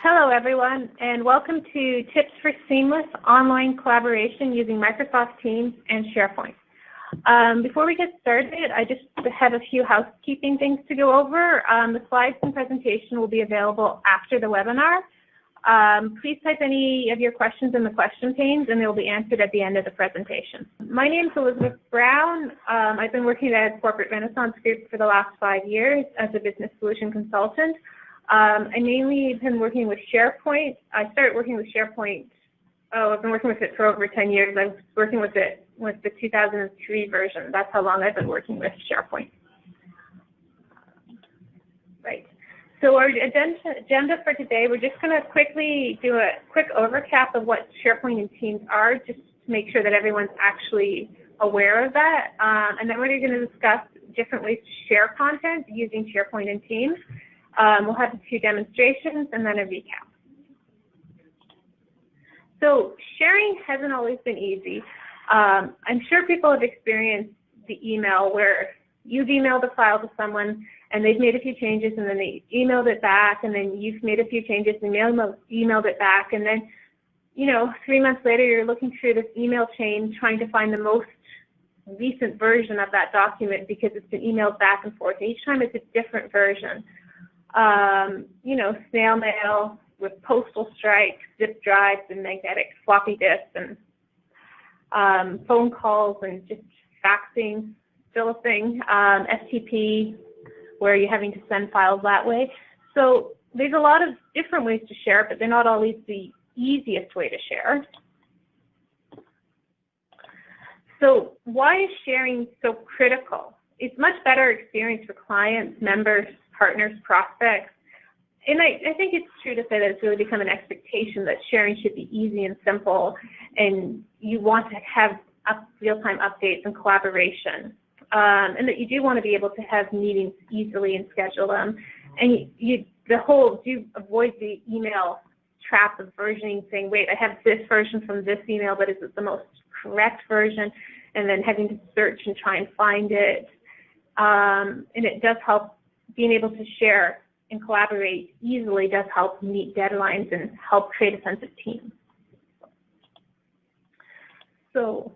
Hello everyone, and welcome to Tips for Seamless Online Collaboration using Microsoft Teams and SharePoint. Before we get started, I just have a few housekeeping things to go over. The slides and presentation will be available after the webinar. Please type any of your questions in the question panes and they will be answered at the end of the presentation. My name is Elizabeth Brown. I've been working at Corporate Renaissance Group for the last 5 years as a business solution consultant. I mainly have been working with SharePoint. I started working with SharePoint, I've been working with it for over 10 years. I was working with it with the 2003 version. That's how long I've been working with SharePoint. Right. So our agenda for today, we're just going to quickly do a quick overcap of what SharePoint and Teams are, just to make sure that everyone's actually aware of that. And then we're going to discuss different ways to share content using SharePoint and Teams. We'll have a few demonstrations and then a recap. So sharing hasn't always been easy. I'm sure people have experienced the email where you've emailed a file to someone and they've made a few changes and then they emailed it back, and then you've made a few changes and emailed it back, and then, 3 months later you're looking through this email chain trying to find the most recent version of that document because it's been emailed back and forth. Each time it's a different version. Snail mail with postal strikes, zip drives and magnetic floppy disks, and phone calls and just faxing, still a thing, FTP, where you're having to send files that way. So there's a lot of different ways to share, but they're not always the easiest way to share. So why is sharing so critical? It's much better experience for clients, members, partners, prospects. And I think it's true to say that it's really become an expectation that sharing should be easy and simple, and you want to have real-time updates and collaboration, and that you do want to be able to have meetings easily and schedule them. And do avoid the email trap of versioning, saying, wait, I have this version from this email, but is it the most correct version? And then having to search and try and find it. And it does help. Being able to share and collaborate easily does help meet deadlines and help create a sense of team. So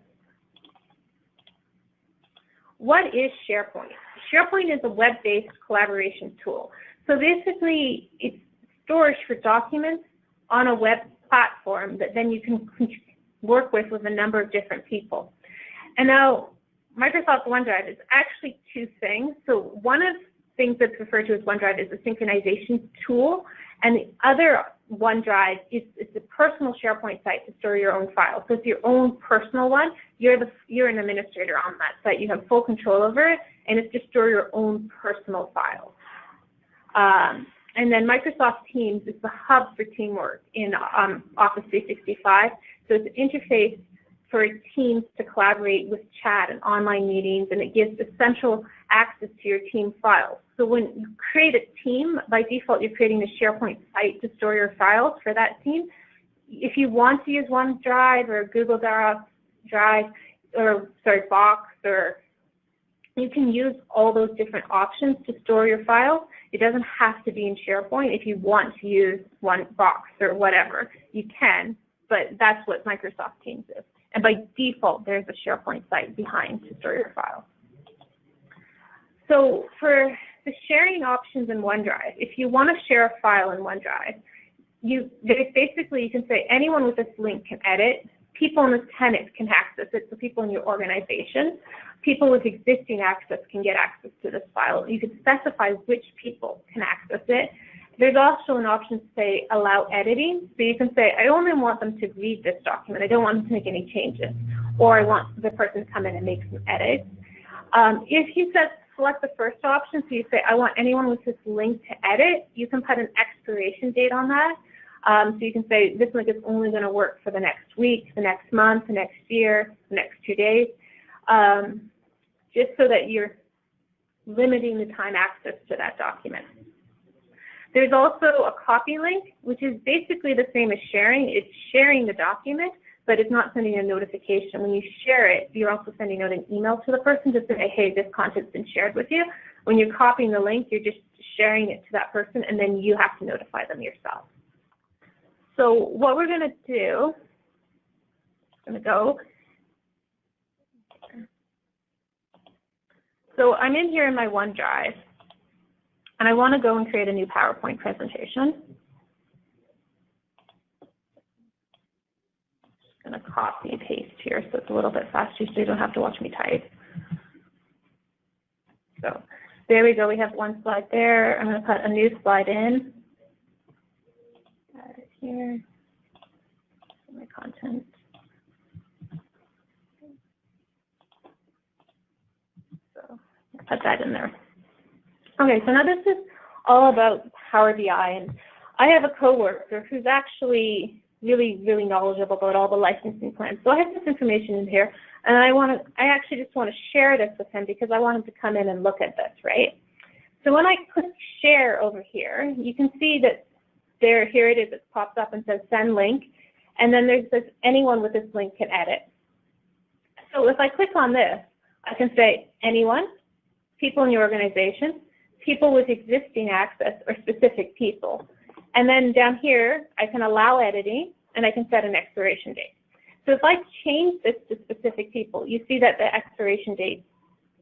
what is SharePoint? SharePoint is a web-based collaboration tool. So basically, it's storage for documents on a web platform that then you can work with a number of different people. And now, Microsoft OneDrive is actually two things. So one of things that's referred to as OneDrive is a synchronization tool, and the other OneDrive is a personal SharePoint site to store your own files. So it's your own personal one. You're an administrator on that site. You have full control over it, and it's to store your own personal files. And then Microsoft Teams is the hub for teamwork in Office 365. So it's an interface for teams to collaborate with chat and online meetings, and it gives essential access to your team files. So when you create a team, by default, you're creating a SharePoint site to store your files for that team. If you want to use OneDrive or Google Drive, Box, or you can use all those different options to store your files. It doesn't have to be in SharePoint. If you want to use Box or whatever, you can, but that's what Microsoft Teams is. And by default, there's a SharePoint site behind to store your files. So for the sharing options in OneDrive, if you want to share a file in OneDrive, you can say anyone with this link can edit. People in this tenant can access it, so people in your organization. People with existing access can get access to this file. You can specify which people can access it. There's also an option to say allow editing. So you can say, I only want them to read this document. I don't want them to make any changes. Or I want the person to come in and make some edits. If you select the first option, so you say, I want anyone with this link to edit, you can put an expiration date on that. So you can say, this link is only going to work for the next week, the next month, the next year, the next 2 days, just so that you're limiting the time access to that document. There's also a copy link, which is basically the same as sharing. It's sharing the document, but it's not sending a notification. When you share it, you're also sending out an email to the person to say, hey, this content's been shared with you. When you're copying the link, you're just sharing it to that person, and then you have to notify them yourself. So what we're going to do, I'm going to go. So I'm in here in my OneDrive, and I want to go and create a new PowerPoint presentation. I'm going to copy and paste here so it's a little bit faster so you don't have to watch me type. So there we go. We have one slide there. I'm going to put a new slide in. Add it here. My content. So put that in there. Okay, so now this is all about Power BI, and I have a coworker who's actually really knowledgeable about all the licensing plans. So I have this information in here, and I actually just want to share this with him because I want him to come in and look at this, right? So when I click share over here, you can see that here it is, it pops up and says send link, and then there's this anyone with this link can edit. So if I click on this, I can say anyone, people in your organization, people with existing access, or specific people. And then down here, I can allow editing, and I can set an expiration date. So if I change this to specific people, you see that the expiration date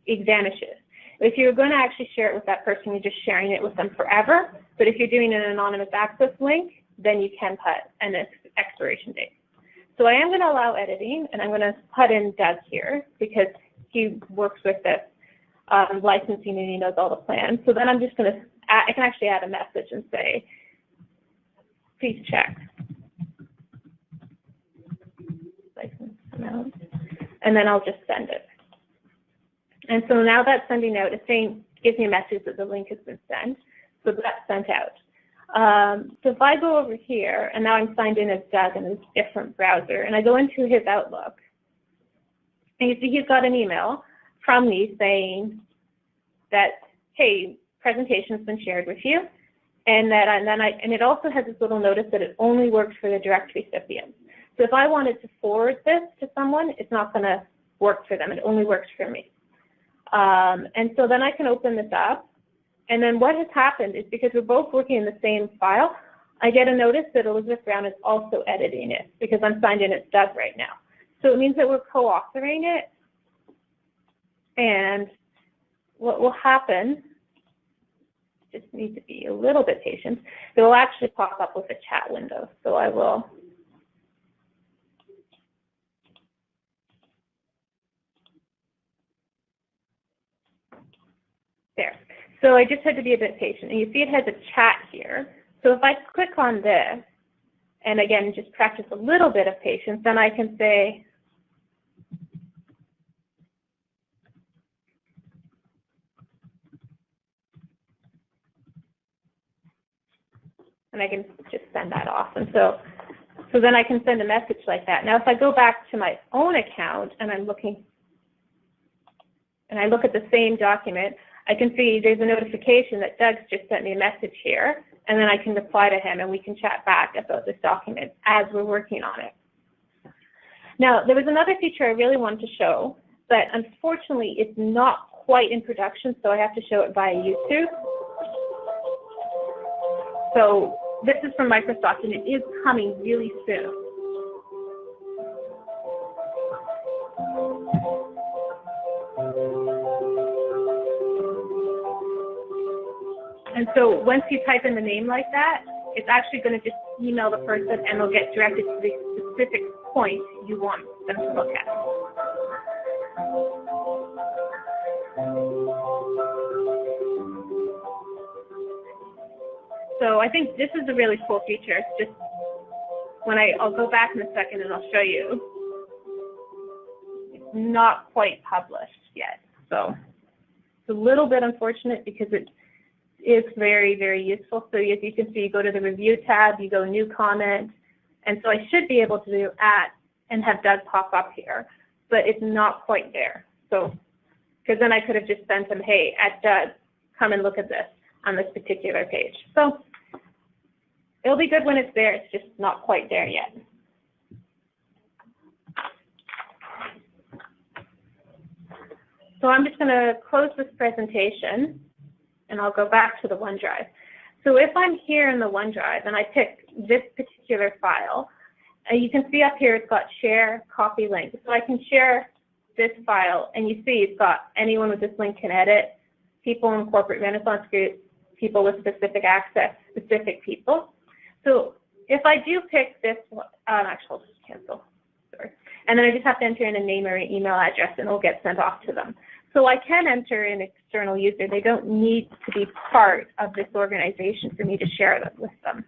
vanishes. If you're going to actually share it with that person, you're just sharing it with them forever. But if you're doing an anonymous access link, then you can put an expiration date. So I am going to allow editing, and I'm going to put in Doug here because he works with this licensing and he knows all the plans. So then I'm just going to I can actually add a message and say, please check license amount, and then I'll just send it. And so now that's sending out, it's saying, gives me a message that the link has been sent, so that's sent out. So if I go over here, and now I'm signed in as Doug in a different browser, and I go into his Outlook, and you see he's got an email from me saying that, hey, presentation's been shared with you, and it also has this little notice that it only works for the direct recipients. So if I wanted to forward this to someone, it's not going to work for them. It only works for me. And so then I can open this up, and then what has happened is because we're both working in the same file, I get a notice that Elizabeth Brown is also editing it because I'm signed in as Doug right now. So it means that we're co-authoring it, and what will happen, just need to be a little bit patient, it will actually pop up with a chat window. So I will there. So I just had to be a bit patient. And you see it has a chat here. So if I click on this, and again, just practice a little bit of patience, then I can say, and I can just send that off. And so then I can send a message like that. Now, if I go back to my own account and I'm looking, and I look at the same document, I can see there's a notification that Doug's just sent me a message here, and then I can reply to him and we can chat back about this document as we're working on it. Now, there was another feature I really wanted to show, but unfortunately it's not quite in production, so I have to show it via YouTube. So this is from Microsoft, and it is coming really soon. And so once you type in the name like that, it's actually going to just email the person, and they'll get directed to the specific point you want them to look at. So I think this is a really cool feature. It's just I'll go back in a second and I'll show you. It's not quite published yet. So it's a little bit unfortunate because it is very useful. So as you can see, you go to the review tab, you go new comment, and so I should be able to do and have Doug pop up here, but it's not quite there. So, because then I could have just sent him, hey, @Doug, come and look at this on this particular page. So it'll be good when it's there, it's just not quite there yet. So I'm just going to close this presentation, and I'll go back to the OneDrive. So if I'm here in the OneDrive and I pick this particular file, you can see up here it's got share, copy, link. So I can share this file, and you see it's got anyone with this link can edit, people in corporate Renaissance groups, people with specific access, specific people. So if I do pick this one, actually I'll just cancel, sorry. And then I just have to enter in a name or an email address and it'll get sent off to them. So I can enter an external user. They don't need to be part of this organization for me to share them with them.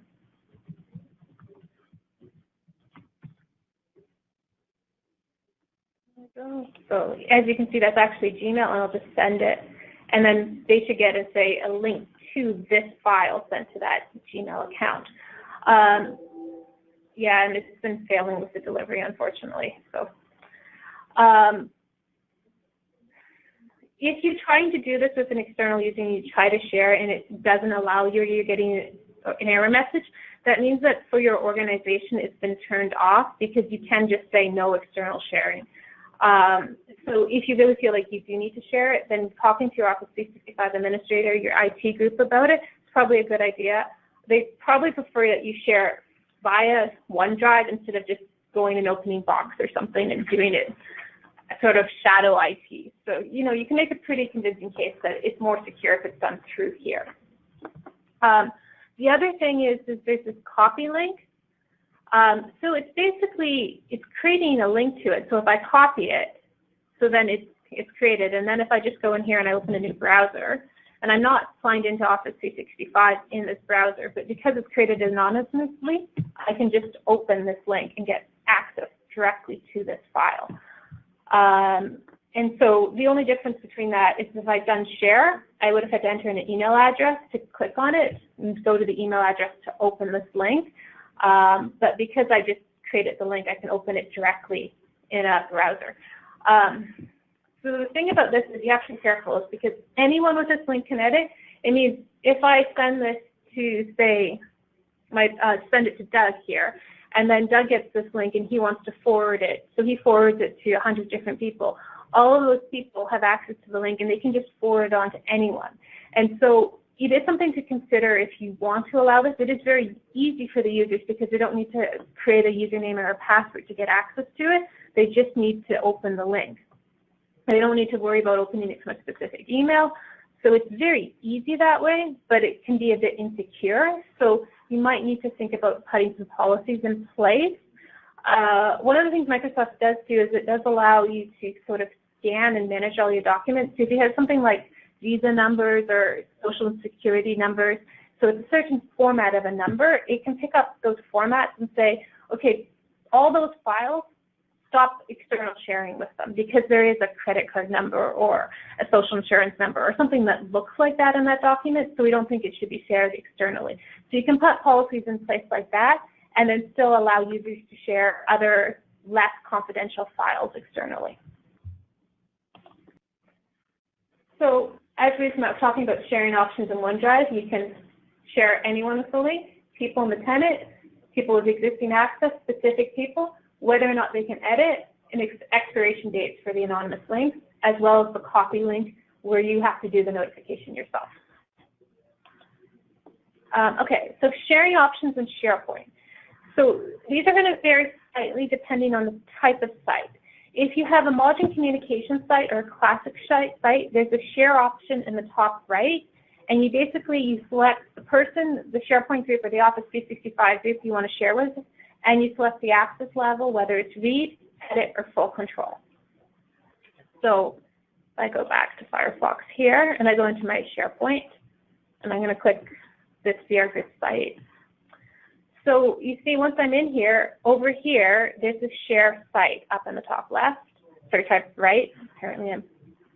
So as you can see, that's actually Gmail, and I'll just send it. And then they should get, say, a link to this file sent to that Gmail account. Yeah, and it's been failing with the delivery, unfortunately. So if you're trying to do this with an external user and you try to share and it doesn't allow you, or you're getting an error message, that means that for your organization it's been turned off, because you can just say no external sharing. So if you really feel like you do need to share it, then talking to your Office 365 administrator, your IT group about it, is probably a good idea. They probably prefer that you share via OneDrive instead of just going and opening Box or something and doing it sort of shadow IT. So, you know, you can make a pretty convincing case that it's more secure if it's done through here. The other thing is there's this copy link. So it's basically, it's creating a link to it. So if I copy it, so then it's created. And then if I just go in here and I open a new browser, and I'm not signed into Office 365 in this browser, but because it's created anonymously, I can just open this link and get access directly to this file. And so the only difference between that is if I'd done share, I would have had to enter in an email address to click on it and go to the email address to open this link. But because I just created the link, I can open it directly in a browser. So the thing about this is you have to be careful, is because anyone with this link can edit. It means if I send this to, say, send it to Doug here, and then Doug gets this link and he wants to forward it, so he forwards it to 100 different people. All of those people have access to the link and they can just forward it on to anyone. And so it is something to consider if you want to allow this. It is very easy for the users because they don't need to create a username or a password to get access to it. They just need to open the link. They don't need to worry about opening it from a specific email. So it's very easy that way, but it can be a bit insecure. So you might need to think about putting some policies in place. One of the things Microsoft does do is it does allow you to sort of scan and manage all your documents. So if you have something like visa numbers or social security numbers, so it's a certain format of a number, it can pick up those formats and say, okay, all those files, stop external sharing with them because there is a credit card number or a social insurance number or something that looks like that in that document, so we don't think it should be shared externally. So you can put policies in place like that and then still allow users to share other less confidential files externally. So as we were talking about sharing options in OneDrive, you can share anyone with the link, people in the tenant, people with existing access, specific people, whether or not they can edit, and expiration dates for the anonymous links, as well as the copy link where you have to do the notification yourself. Okay, so sharing options in SharePoint. So these are going to vary slightly depending on the type of site. If you have a modern communication site or a classic site, there's a share option in the top right, and you select the person, the SharePoint group, or the Office 365 group you want to share with, and you select the access level, whether it's read, edit, or full control. So if I go back to Firefox here, and I go into my SharePoint, and I'm going to click this VR group site. So you see, once I'm in here, over here, there's a share site up in the top left, sorry, type right. Apparently I'm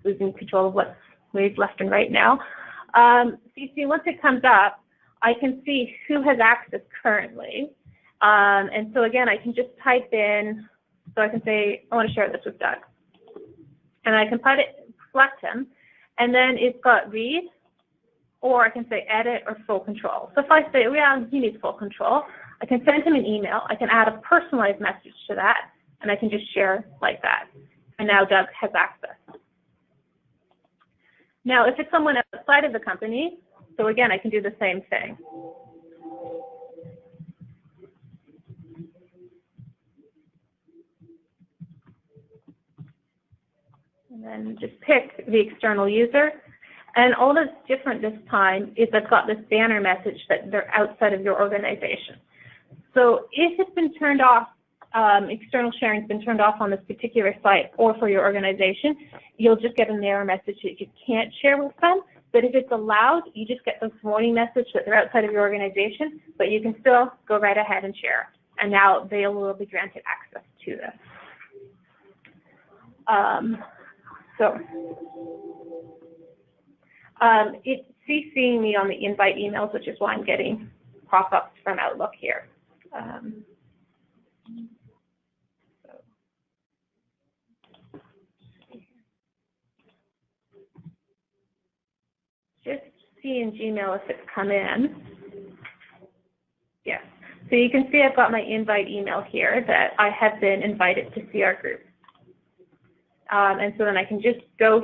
losing control of what's moved left and right now. So you see, once it comes up, I can see who has access currently. And so again, I can just type in, so I can say, I want to share this with Doug. And I can select him, and then it's got read, or I can say edit or full control. So if I say, well, he needs full control, I can send him an email, I can add a personalized message to that, and I can just share like that. And now Doug has access. Now, if it's someone outside of the company, So again, I can do the same thing. And then just pick the external user. And all that's different this time is I've got this banner message that they're outside of your organization. So if it's been turned off, external sharing's been turned off on this particular site or for your organization, you'll just get an error message that you can't share with them. But if it's allowed, you just get this warning message that they're outside of your organization, but you can still go right ahead and share. And now they will be granted access to this. It's CCing me on the invite emails, which is why I'm getting pop-ups from Outlook here. Just see in Gmail if it's come in. Yes. So you can see I've got my invite email here that I have been invited to see our group. And so then I can just go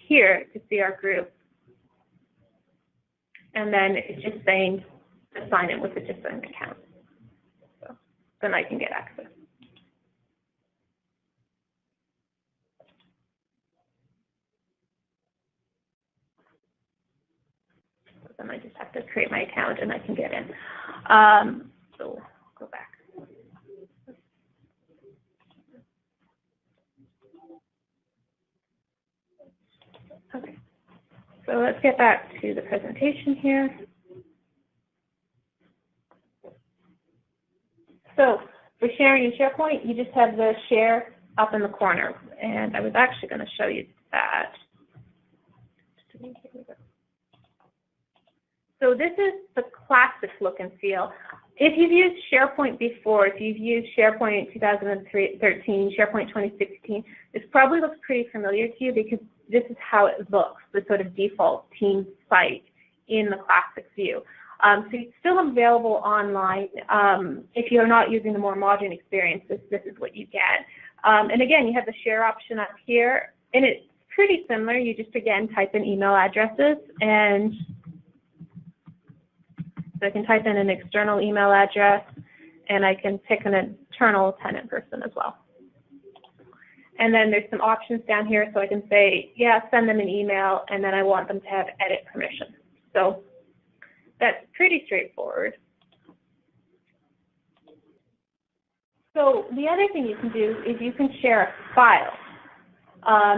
here to see our group. And then it's just saying to sign in with a different account. So then I can get access. So then I just have to create my account and I can get in. So go back. Okay. So let's get back to the presentation here. So for sharing in SharePoint, you just have the share up in the corner. And I was actually going to show you that. So this is the classic look and feel. If you've used SharePoint before, if you've used SharePoint 2013, SharePoint 2016, this probably looks pretty familiar to you because this is how it looks, the sort of default Teams site in the classic view. So it's still available online. If you're not using the more modern experience, this is what you get. And again, you have the share option up here, and it's pretty similar. You just, again, type in email addresses, and so I can type in an external email address, and I can pick an internal tenant person as well. And then there's some options down here, so I can say, yeah, send them an email, and then I want them to have edit permission. So that's pretty straightforward. So the other thing you can do is you can share a file,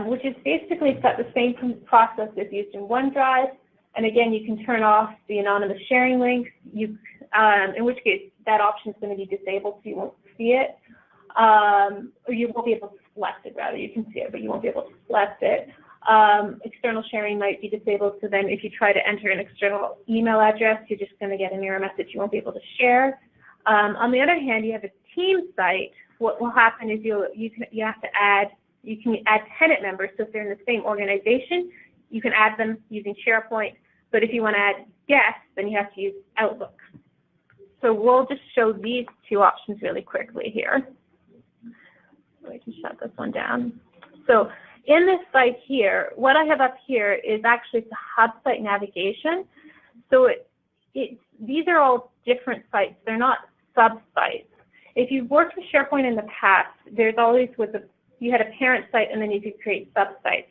which is basically it's got the same process as used in OneDrive. And again, you can turn off the anonymous sharing links, in which case that option is going to be disabled, so you won't see it. Or you won't be able to select it, rather. You can see it, but you won't be able to select it. External sharing might be disabled, so then if you try to enter an external email address, you're just going to get an error message you won't be able to share. On the other hand, you have a team site. What will happen is you can add tenant members, so if they're in the same organization, you can add them using SharePoint, but if you want to add guests, then you have to use Outlook. So we'll just show these two options really quickly here. So I can shut this one down. So in this site here, what I have up here is actually the hub site navigation. So these are all different sites. They're not sub-sites. If you've worked with SharePoint in the past, there's always you had a parent site and then you could create sub-sites.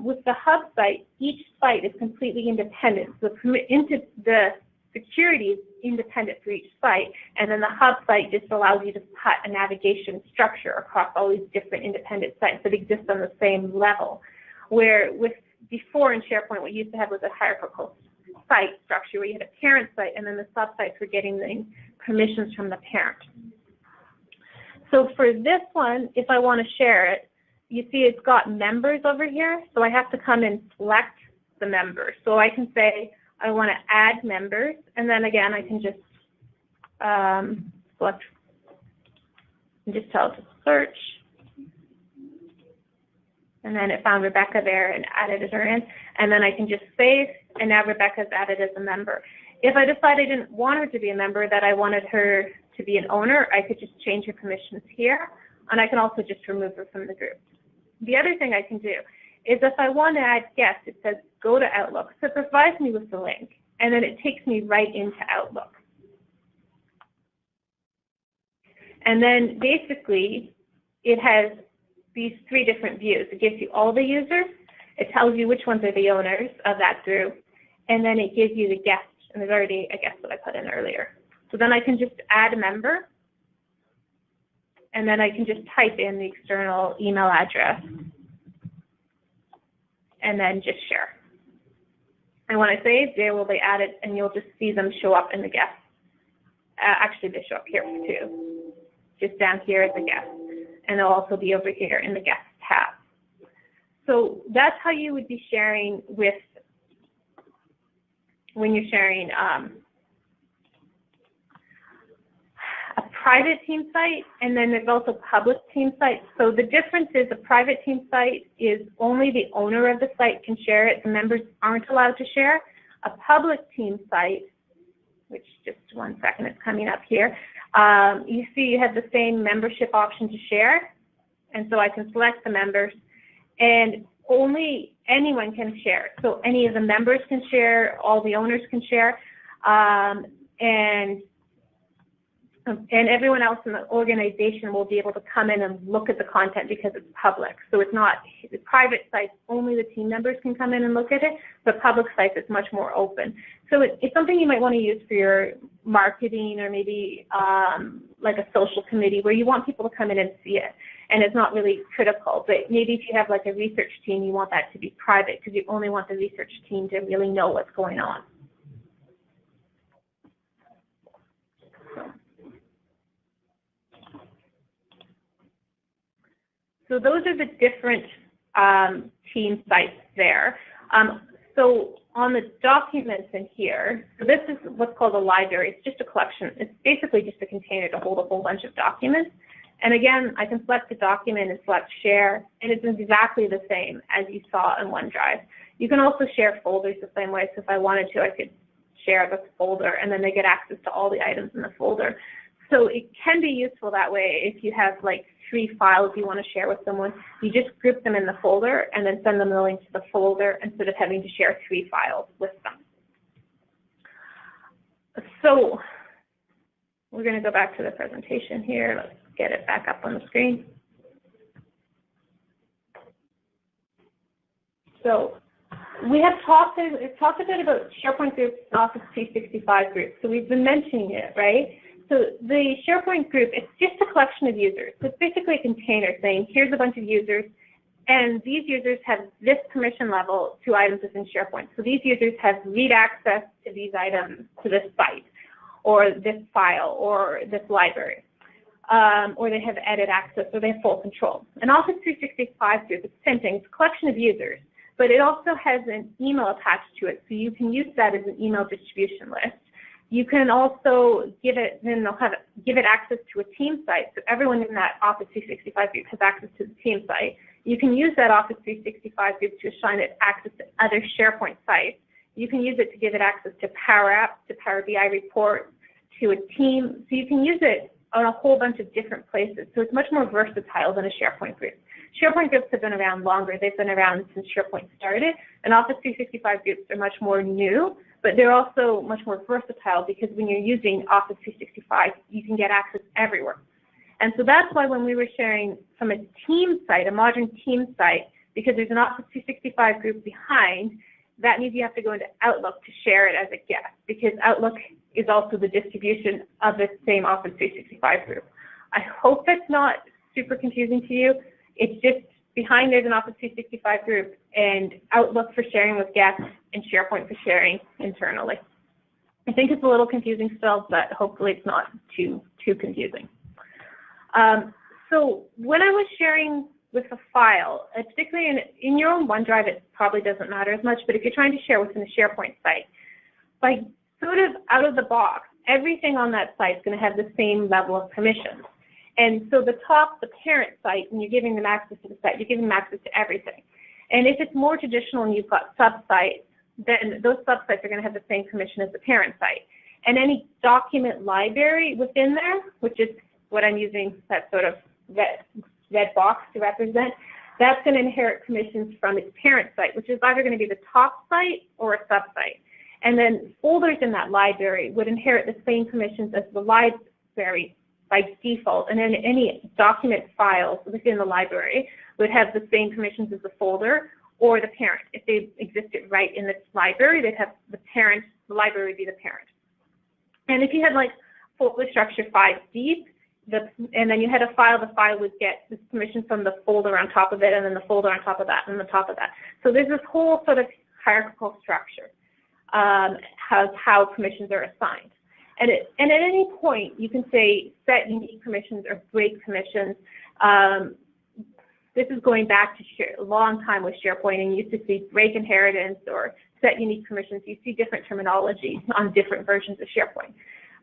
With the hub site, each site is completely independent. So the security is independent for each site, and then the hub site just allows you to put a navigation structure across all these different independent sites that exist on the same level. Where before in SharePoint, what you used to have was a hierarchical site structure where you had a parent site, and then the sub-sites were getting the permissions from the parent. So for this one, if I want to share it, you see it's got members over here, so I have to come and select the members. So I can say I want to add members, and then again I can just select and just tell it to search. And then it found Rebecca there and added her in, and then I can just save, and now Rebecca's added as a member. If I decide I didn't want her to be a member, that I wanted her to be an owner, I could just change her permissions here, and I can also just remove her from the group. The other thing I can do is if I want to add guests, it says go to Outlook. So it provides me with the link, and then it takes me right into Outlook. And then basically, it has these 3 different views. It gives you all the users, it tells you which ones are the owners of that group, and then it gives you the guests, and there's already a guest that I put in earlier. So then I can just add a member, and then I can just type in the external email address, and then just share. And when I save, they will be added, and you'll just see them show up in the guests. Actually, they show up here too, just down here as a guest, and they'll also be over here in the guest tab. So that's how you would be sharing with, when you're sharing a private team site, and then there's also public team sites. So the difference is a private team site is only the owner of the site can share it. The members aren't allowed to share. A public team site, which just one second, it's coming up here. You see you have the same membership option to share. And so I can select the members, and only anyone can share. So any of the members can share, all the owners can share, and everyone else in the organization will be able to come in and look at the content because it's public. So it's not the private sites, only the team members can come in and look at it, but public sites it's much more open. So it's something you might want to use for your marketing, or maybe like a social committee where you want people to come in and see it. And it's not really critical, but maybe if you have like a research team, you want that to be private because you only want the research team to really know what's going on. So those are the different team sites there. So on the documents in here, so this is what's called a library. It's just a collection. It's basically just a container to hold a whole bunch of documents. And again, I can select the document and select share, and it's exactly the same as you saw in OneDrive. You can also share folders the same way. So if I wanted to, I could share this folder, and then they get access to all the items in the folder. So it can be useful that way if you have like 3 files you want to share with someone. You just group them in the folder and then send them the link to the folder instead of having to share 3 files with them. So we're going to go back to the presentation here. Let's get it back up on the screen. So we have talked a bit about SharePoint groups and Office 365 groups. So we've been mentioning it, right? So the SharePoint group, it's just a collection of users. So it's basically a container saying, here's a bunch of users, and these users have this permission level to items within SharePoint. So these users have read access to these items, to this site, or this file, or this library, or they have edit access, or they have full control. An Office 365 group, it's the same thing. It's a collection of users, but it also has an email attached to it, so you can use that as an email distribution list. You can also give it, then they'll give it access to a team site. So everyone in that Office 365 group has access to the team site. You can use that Office 365 group to assign it access to other SharePoint sites. You can use it to give it access to Power Apps, to Power BI reports, to a team. So you can use it on a whole bunch of different places. So it's much more versatile than a SharePoint group. SharePoint groups have been around longer. They've been around since SharePoint started. And Office 365 groups are much more new, but they're also much more versatile because when you're using Office 365, you can get access everywhere. And so that's why when we were sharing from a team site, a modern team site, because there's an Office 365 group behind, that means you have to go into Outlook to share it as a guest, because Outlook is also the distribution of the same Office 365 group. I hope that's not super confusing to you. It's just behind there's an Office 365 group and Outlook for sharing with guests and SharePoint for sharing internally. I think it's a little confusing still, but hopefully it's not too confusing. So when I was sharing with a file, particularly in your own OneDrive, it probably doesn't matter as much, but if you're trying to share within a SharePoint site, by sort of out of the box, everything on that site is going to have the same level of permissions. And so the top, the parent site, when you're giving them access to the site, you're giving them access to everything. And if it's more traditional and you've got sub-sites, then those sub-sites are going to have the same permission as the parent site. And any document library within there, which is what I'm using that sort of red box to represent, that's going to inherit permissions from its parent site, which is either going to be the top site or a sub-site. And then folders in that library would inherit the same permissions as the library by default. And then any document files within the library would have the same permissions as the folder or the parent. If they existed right in the library, they'd have the parent, the library would be the parent. And if you had like folder structure 5 deep, and then you had a file, the file would get this permission from the folder on top of it, and then the folder on top of that, and the top of that. So there's this whole sort of hierarchical structure how permissions are assigned. And at any point, you can say set unique permissions or break permissions. This is going back to a long time with SharePoint, and you used to see break inheritance or set unique permissions. You see different terminology on different versions of SharePoint.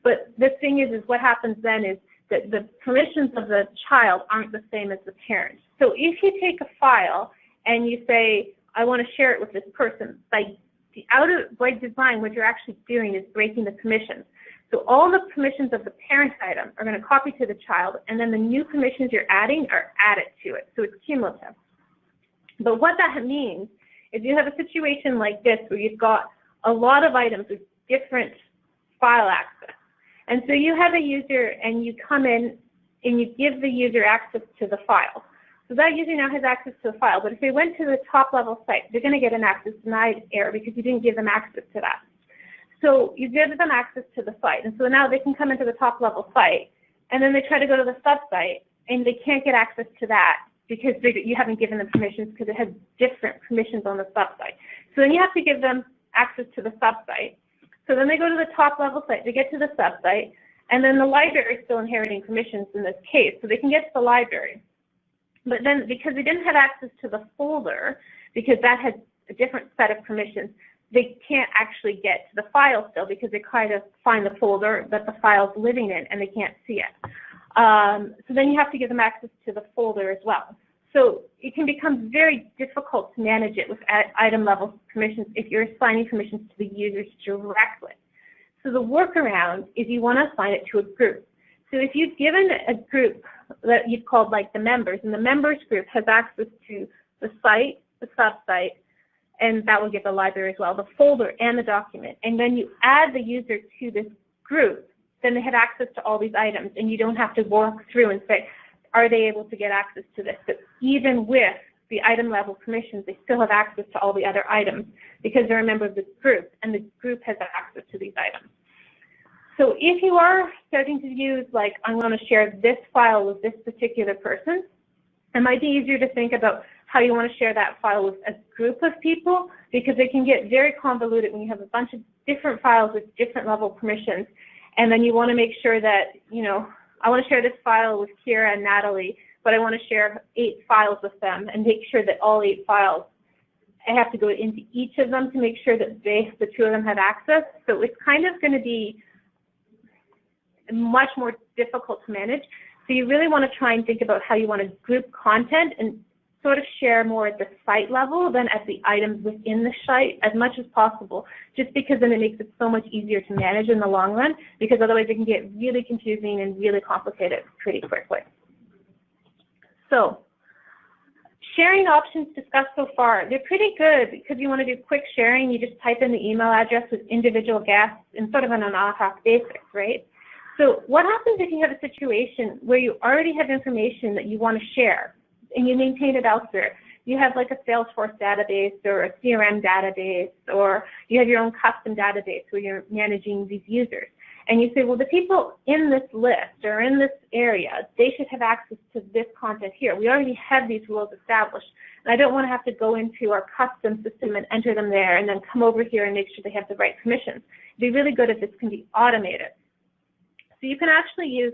But the thing is what happens then is that the permissions of the child aren't the same as the parent. So if you take a file and you say, I want to share it with this person, by design, what you're actually doing is breaking the permissions. So all the permissions of the parent item are going to copy to the child, and then the new permissions you're adding are added to it. So it's cumulative. But what that means is you have a situation like this where you've got a lot of items with different file access. And so you have a user and you come in and you give the user access to the file. So that user now has access to the file, but if they went to the top level site, they're going to get an access denied error because you didn't give them access to that. So you give them access to the site, and so now they can come into the top level site, and then they try to go to the sub site, and they can't get access to that because you haven't given them permissions because it has different permissions on the sub site. So then you have to give them access to the sub site. So then they go to the top level site, they get to the sub site, and then the library is still inheriting permissions in this case, so they can get to the library. But then because they didn't have access to the folder, because that had a different set of permissions, they can't actually get to the file still because they kind of find the folder that the file's living in and they can't see it. So then you have to give them access to the folder as well. So it can become very difficult to manage it with item level permissions if you're assigning permissions to the users directly. So the workaround is you want to assign it to a group. So if you've given a group that you've called like the members, and the members group has access to the site, the sub-site, and that will get the library as well, the folder and the document, and then you add the user to this group, then they have access to all these items, and you don't have to walk through and say, are they able to get access to this? But even with the item level permissions, they still have access to all the other items because they're a member of the group, and the group has access to these items. So if you are starting to use, like, I'm going to share this file with this particular person, it might be easier to think about how you want to share that file with a group of people, because it can get very convoluted when you have a bunch of different files with different level permissions, and then you want to make sure that, I want to share this file with Kira and Natalie, but I want to share 8 files with them and make sure that all 8 files, I have to go into each of them to make sure that the 2 of them have access. So it's kind of going to be much more difficult to manage. So you really want to try and think about how you want to group content and sort of share more at the site level than at the items within the site as much as possible, just because then it makes it so much easier to manage in the long run, because otherwise it can get really confusing and really complicated pretty quickly. So sharing options discussed so far, they're pretty good because you want to do quick sharing. You just type in the email address with individual guests and sort of on an ad hoc basis, right? So what happens if you have a situation where you already have information that you want to share and you maintain it elsewhere? You have like a Salesforce database or a CRM database, or you have your own custom database where you're managing these users. And you say, well, the people in this list or in this area, they should have access to this content here. We already have these rules established, and I don't want to have to go into our custom system and enter them there and then come over here and make sure they have the right permissions. It'd be really good if this can be automated. So you can actually use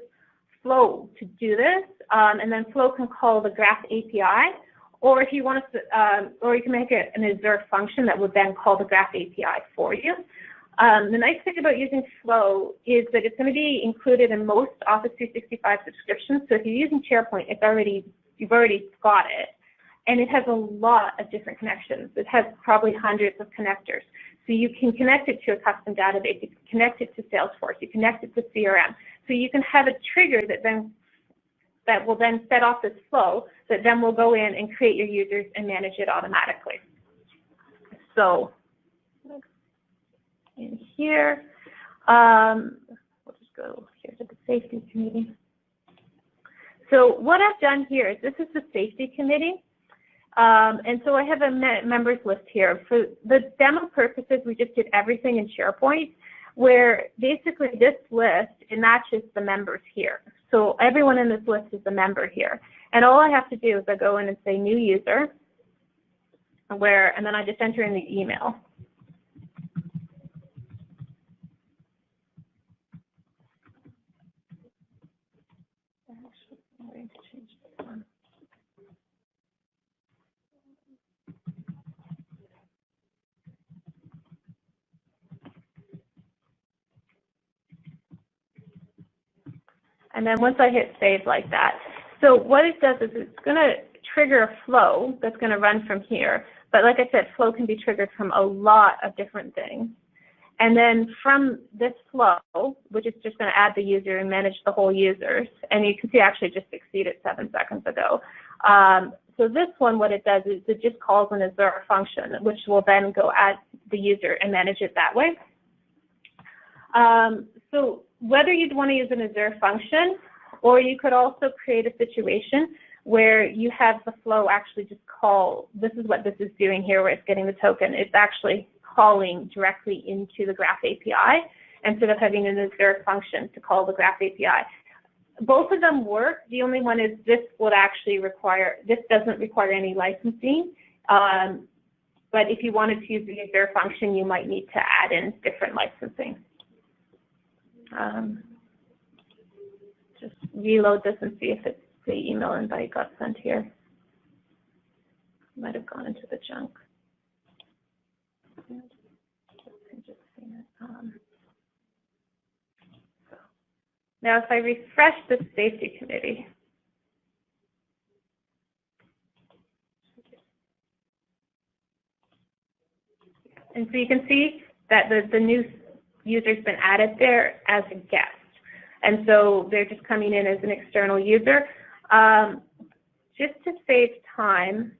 Flow to do this, and then Flow can call the Graph API, or if you want to, or you can make it an Azure function that would then call the Graph API for you. The nice thing about using Flow is that it's going to be included in most Office 365 subscriptions. So if you're using SharePoint, you've already got it, and it has a lot of different connections. It has probably hundreds of connectors. So you can connect it to a custom database, you can connect it to Salesforce, you connect it to CRM. So you can have a trigger that then that will then set off this flow that then will go in and create your users and manage it automatically. So in here, we'll just go here to the safety committee. So what I've done here is this is the safety committee. And so I have a members list here. For the demo purposes, we just did everything in SharePoint, where basically this list, it matches the members here. So everyone in this list is a member here. And all I have to do is I go in and say new user, and then I just enter in the email. And then once I hit save like that, so what it does is it's going to trigger a flow that's going to run from here. But like I said, flow can be triggered from a lot of different things. And then from this flow, which is just going to add the user and manage the whole users, and you can see actually just exceeded 7 seconds ago. So this one, what it does is it just calls an Azure function, which will then go add the user and manage it that way. So whether you'd want to use an Azure function, or you could also create a situation where you have the flow actually just call, this is what this is doing here where it's getting the token, it's actually calling directly into the Graph API instead of having an Azure function to call the Graph API. Both of them work. The only one is this would actually require, this doesn't require any licensing, but if you wanted to use the Azure function, you might need to add in different licensing. Just reload this and see if it's the email invite got sent here. Might have gone into the junk. Now if I refresh the safety committee, and so you can see that the new user's been added there as a guest. And so they're just coming in as an external user. Just to save time,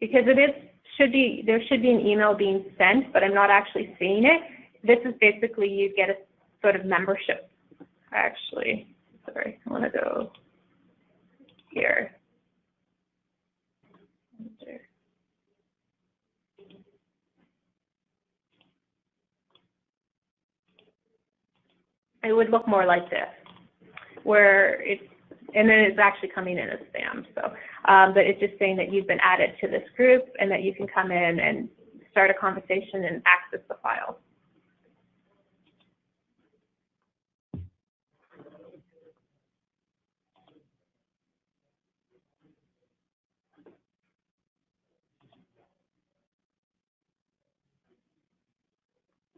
because there should be an email being sent, but I'm not actually seeing it. This is basically you get a sort of membership. Actually, sorry, I want to go here. It would look more like this, where it's, and then it's actually coming in as spam. So, but it's just saying that you've been added to this group and that you can come in and start a conversation and access the file.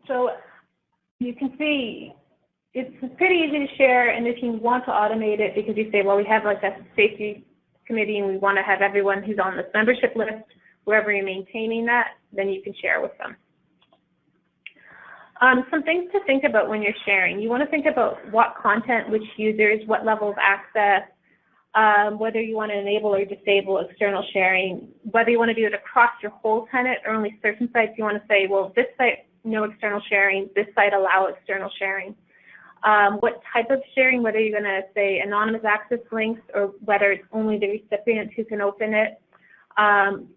So you can see it's pretty easy to share, and if you want to automate it, because you say, well, we have like a safety committee and we want to have everyone who's on this membership list, wherever you're maintaining that, then you can share with them. Some things to think about when you're sharing. You want to think about what content, which users, what level of access, whether you want to enable or disable external sharing, whether you want to do it across your whole tenant or only certain sites. You want to say, well, this site, no external sharing, this site allow external sharing. What type of sharing, whether you're going to say anonymous access links or whether it's only the recipient who can open it.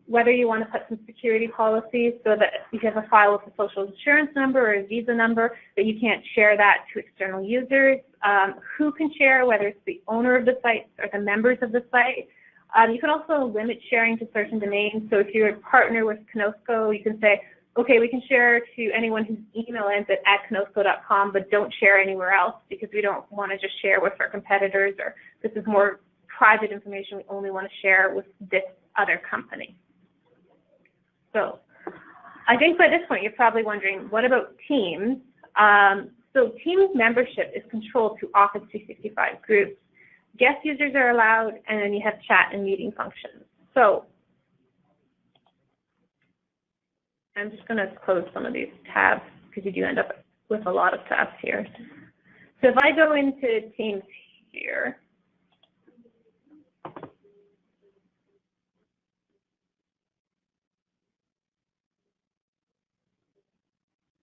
Whether you want to put some security policies so that if you have a file with a social insurance number or a visa number, that you can't share that to external users. Who can share, whether it's the owner of the site or the members of the site. You can also limit sharing to certain domains. So if you're a partner with Knosco, you can say, okay, we can share to anyone whose email ends at @knosco.com, but don't share anywhere else because we don't want to just share with our competitors, or this is more private information we only want to share with this other company. So I think by this point you're probably wondering, what about Teams? So Teams membership is controlled through Office 365 groups. Guest users are allowed, and then you have chat and meeting functions. So I'm just going to close some of these tabs because you do end up with a lot of tabs here. So if I go into Teams here.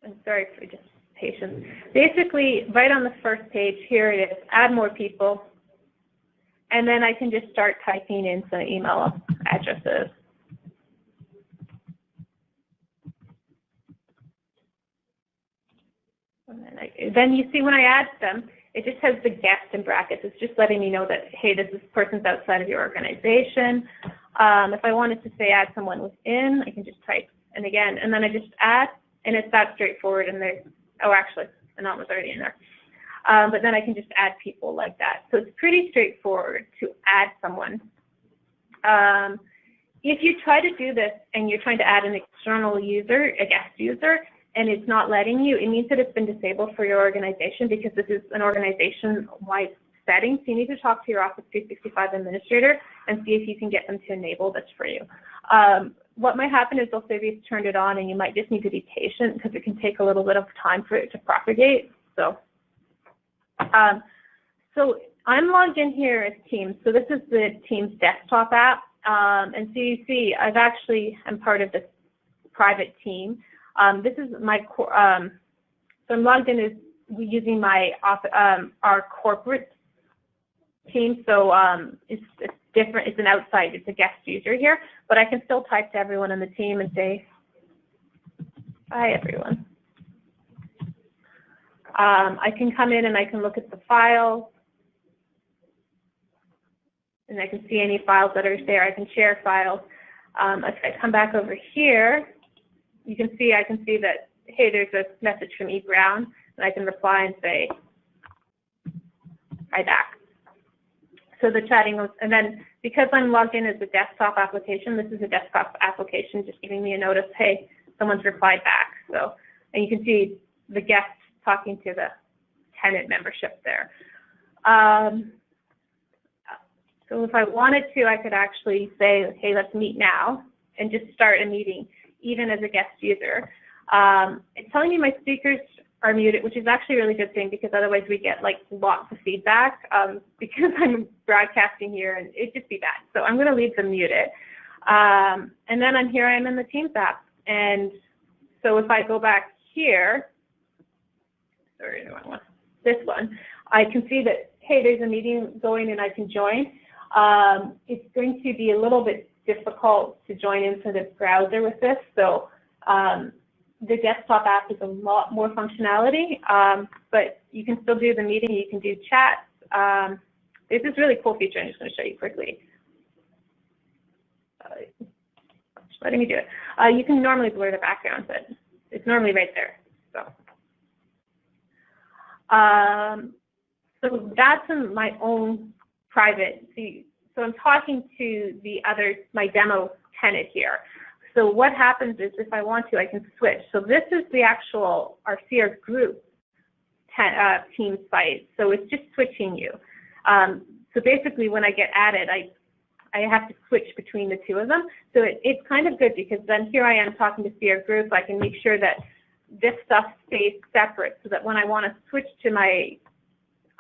I'm sorry for just patience. Basically, right on the first page, here it is, add more people. And then I can just start typing in some email addresses. And then you see when I add them, it just has the guest in brackets. It's just letting me know that, hey, this person's outside of your organization. If I wanted to say add someone within, I can just type, and again, and then I just add, and it's that straightforward. And there's, oh, actually, the note was already in there. But then I can just add people like that. So it's pretty straightforward to add someone. If you try to do this and you're trying to add an external user, a guest user, and it's not letting you, it means that it's been disabled for your organization because this is an organization-wide setting. So you need to talk to your Office 365 administrator and see if you can get them to enable this for you. What might happen is they'll say they've turned it on and you might just need to be patient because it can take a little bit of time for it to propagate. So I'm logged in here as Teams. So this is the Teams desktop app. And so you see, I'm part of this private team. This is my, so I'm logged in as using my, our corporate team. So it's different, it's an outside, it's a guest user here, but I can still type to everyone on the team and say, hi everyone. I can come in and I can look at the files, and I can see any files that are there. I can share files. If I come back over here, you can see, I can see that, hey, there's a message from E. Brown, and I can reply and say, hi back. So the chatting goes, and then because I'm logged in as a desktop application, this is a desktop application just giving me a notice, hey, someone's replied back. So, and you can see the guest talking to the tenant membership there. So if I wanted to, I could actually say, hey, let's meet now, and just start a meeting, even as a guest user. It's telling me my speakers are muted, which is actually a really good thing because otherwise we get like lots of feedback because I'm broadcasting here and it'd just be bad. So I'm going to leave them muted. And then I'm here, I am in the Teams app. And so if I go back here, sorry, I want this one, I can see that, hey, there's a meeting going and I can join. It's going to be a little bit difficult to join into the browser with this. So the desktop app is a lot more functionality, but you can still do the meeting, you can do chats. There's this really cool feature I'm just going to show you quickly. Just letting me do it. You can normally blur the background, but it's normally right there. So that's in my own private. So I'm talking to my demo tenant here. So what happens is if I want to, I can switch. So this is the actual, our CR group team site. So it's just switching you. So basically when I get added, I have to switch between the two of them. So it's kind of good because then here I am talking to CR group. I can make sure that this stuff stays separate so that when I want to switch to my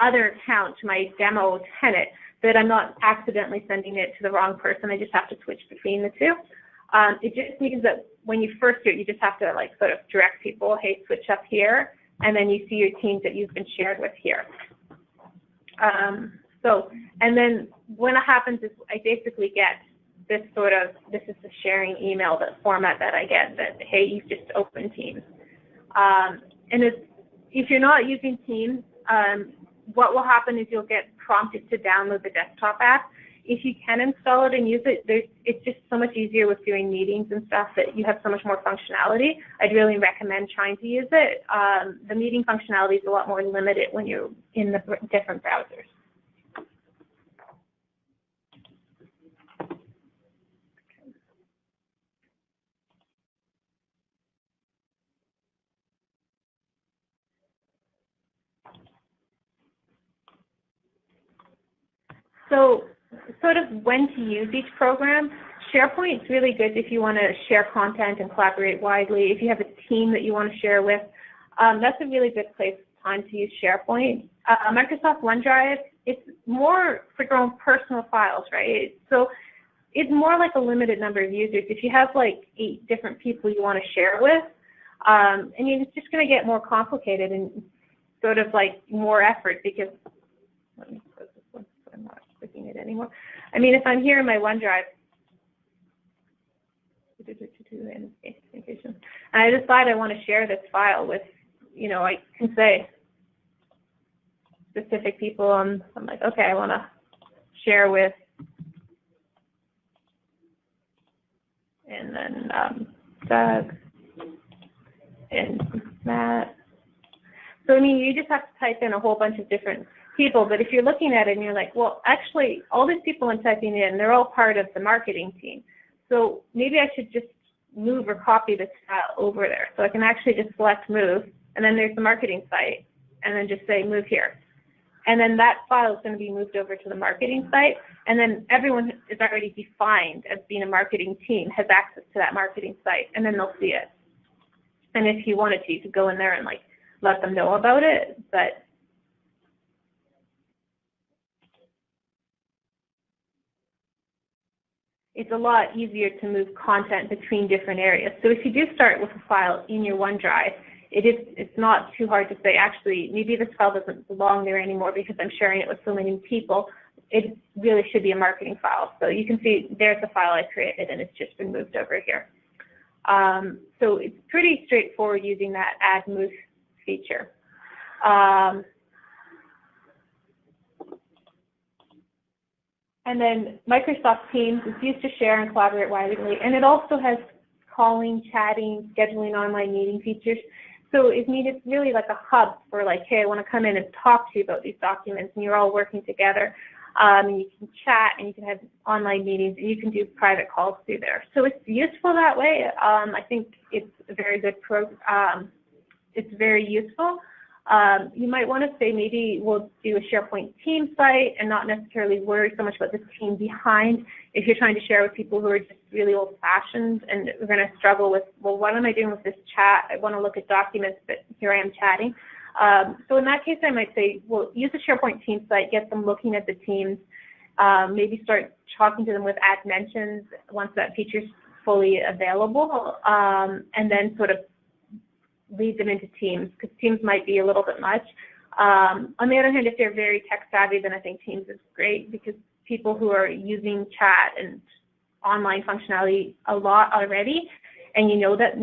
other account, to my demo tenant, that I'm not accidentally sending it to the wrong person. I just have to switch between the two. It just means that when you first do it, you just have to like sort of direct people, hey, switch up here, and then you see your teams that you've been shared with here. And then when it happens is I basically get this is the sharing email, the format that I get that, hey, you've just opened Teams. And if you're not using Teams, what will happen is you'll get prompted to download the desktop app. If you can install it and use it, it's just so much easier with doing meetings and stuff that you have so much more functionality. I'd really recommend trying to use it. The meeting functionality is a lot more limited when you're in the different browsers. So sort of when to use each program. SharePoint is really good if you want to share content and collaborate widely. If you have a team that you want to share with, that's a really good time to use SharePoint. Microsoft OneDrive it's more for your own personal files, right? So it's more like a limited number of users. If you have like 8 different people you want to share with, and it's just going to get more complicated and sort of like more effort because, let me close this one so I'm not clicking it anymore. I mean, if I'm here in my OneDrive, and I decide I want to share this file with, I can say specific people. I'm like, okay, I want to share with, and then Doug and Matt. So, I mean, you just have to type in a whole bunch of different people, but if you're looking at it and you're like, well, actually, all these people I'm typing in, they're all part of the marketing team. So maybe I should just move or copy this file over there. So I can actually just select move, and then there's the marketing site, and then just say move here. And then that file is going to be moved over to the marketing site, and then everyone is already defined as being a marketing team, has access to that marketing site, and then they'll see it. And if you wanted to, you could go in there and like let them know about it, but it's a lot easier to move content between different areas. So if you do start with a file in your OneDrive, it's not too hard to say, actually, maybe this file doesn't belong there anymore because I'm sharing it with so many people. It really should be a marketing file. So you can see there's the file I created, and it's just been moved over here. So it's pretty straightforward using that add move feature. And then Microsoft Teams is used to share and collaborate widely, and it also has calling, chatting, scheduling online meeting features. So it's really like a hub for like, hey, I want to come in and talk to you about these documents, and you're all working together. And you can chat, and you can have online meetings, and you can do private calls through there. So it's useful that way. I think it's a very good it's very useful. You might want to say maybe we'll do a SharePoint team site and not necessarily worry so much about the team behind if you're trying to share with people who are just really old-fashioned and are going to struggle with, well, what am I doing with this chat? I want to look at documents, but here I am chatting. So in that case, I might say, well, use the SharePoint team site, get them looking at the teams, maybe start talking to them with add mentions once that feature is fully available, and then sort of lead them into Teams, because Teams might be a little bit much. On the other hand, if they're very tech savvy, then I think Teams is great, because people who are using chat and online functionality a lot already, and you know that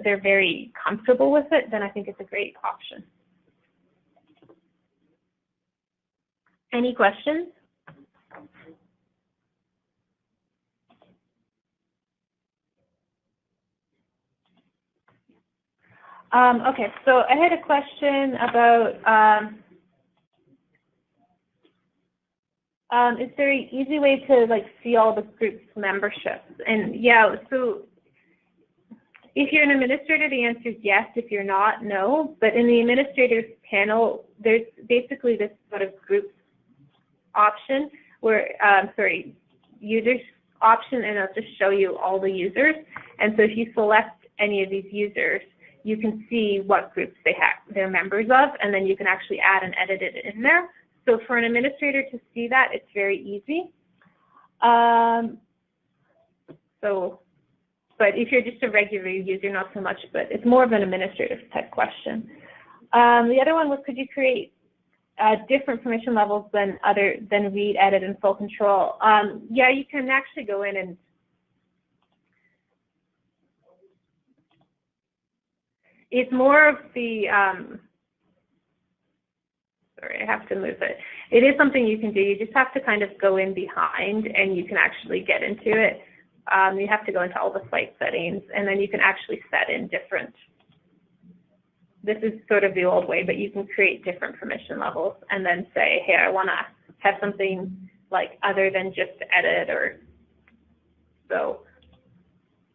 they're very comfortable with it, then I think it's a great option. Any questions? Okay, so I had a question about, is there an easy way to like see all the group's memberships? And yeah, so if you're an administrator, the answer is yes. If you're not, no. But in the administrators panel, there's basically this sort of groups option where, users option, and it'll just show you all the users. And so if you select any of these users, you can see what groups they're members of, and then you can actually add and edit it in there. So for an administrator to see that, it's very easy. But if you're just a regular user, not so much, but it's more of an administrative type question. The other one was, could you create different permission levels than read, edit, and full control? Yeah, you can actually go in and it's more of the, sorry, I have to move it. It is something you can do. You just have to kind of go in behind, and you can actually get into it. You have to go into all the site settings, and then you can actually set in different. This is sort of the old way, but you can create different permission levels and then say, hey, I want to have something like other than just edit, or so.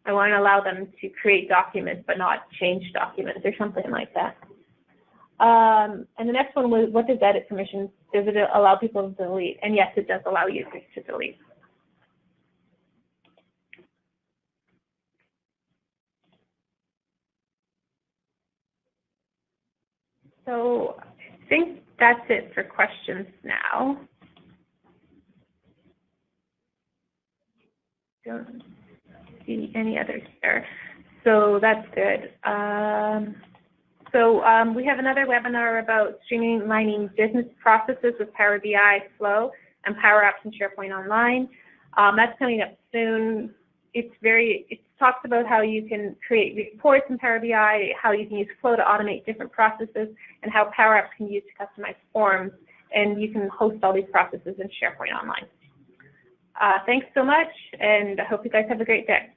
I want to allow them to create documents but not change documents or something like that. And the next one was, what does edit permissions? Does it allow people to delete? And yes, it does allow users to delete. So I think that's it for questions now. Don't see any others there. So that's good. We have another webinar about streamlining business processes with Power BI, Flow, and Power Apps and SharePoint Online. That's coming up soon. It talks about how you can create reports in Power BI, how you can use Flow to automate different processes, and how Power Apps can be used to customize forms, and you can host all these processes in SharePoint Online. Thanks so much, and I hope you guys have a great day.